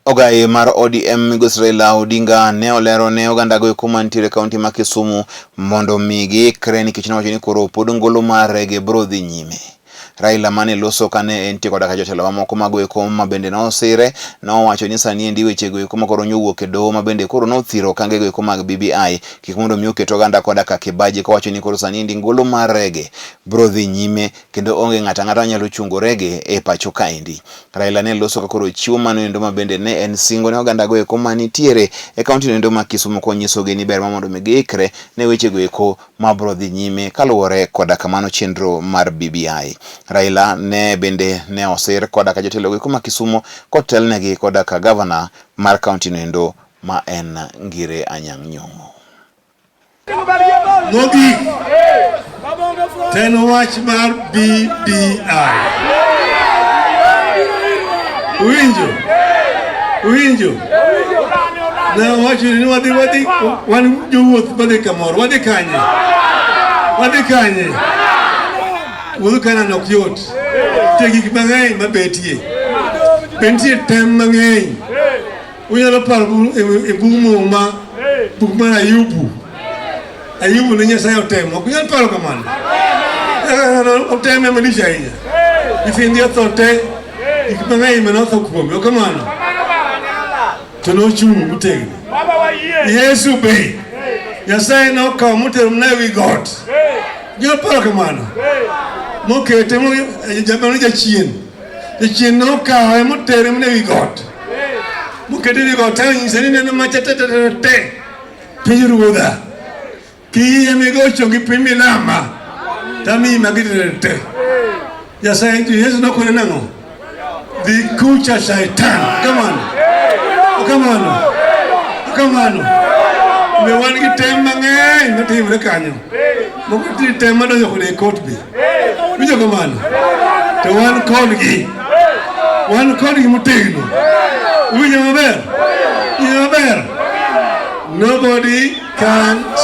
Ogai mar ODM Migosi Raila Odinga ne olero ne oganda go kuma nitiere kaunti ma Kisumu mondo migi ikre nikech nowacho ni koro pod ngolo marege biro dhi nyime. Raila mane loso kane entie koda ka jotelo mamoko mag eko ma bende nosire nowacho ni sani endi weche go eko makoro nyowuok e doho ma bende koro nothiro kange go eko mag BBI kik mondo mi oket oganda koda ka kibaji kowacho ni koro sani endi ngolo mar rege biro dhi nyime kendo onge ng'ata ng'ata nyalo chungo rege e pacho kaendi. Raila ne loso ka koro chiwo mano endo ma bende ne en singo ne oganda go eko manitiere e kaunti endo ma Kisumu konyisogi ni ber ma mondo giikre ne weche go eko ma biro dhi nyime kaluwore koda kamano chenro mar BBI. Raila ne bende ne osir koda ka jotelo go eko ma Kisumu kotelnegi koda ka governor mar kaunti endo ma en Ngire Anyang' Nyong'o. Mogik ten wach mar BBI. Uwinjo na wacho ni wadhi wan jowuoth badhi kamoro wadhi kanye wuodh kana nok yot te gik mang'eny mabetie bentie tem mang'eny unyalo paro e buk mar Ayubu ne Nyasaye otemo ok nyalo paro kamano oteme malich ahinya nyithindi otho te gik mang'eny manotho kuome ok kamano to nochung' motegno. Yesu be Nyasaye nokawo motero mana ewi got nyalo paro kamano mokete jamano jachien nokawe motere mana ewi got mokete ewi got nyise ni neno macha te piny ruodha kiye migocho gi piny milama tamiyi magitete. Nyasaye Yesu nokone nang'o dhi kucha shaitan kamano me wan gi tem mang'eny matimre kanyo moko tem madonjo kode e kot be winjo kamano to wan kodgi motegno. Winjo maber nobody can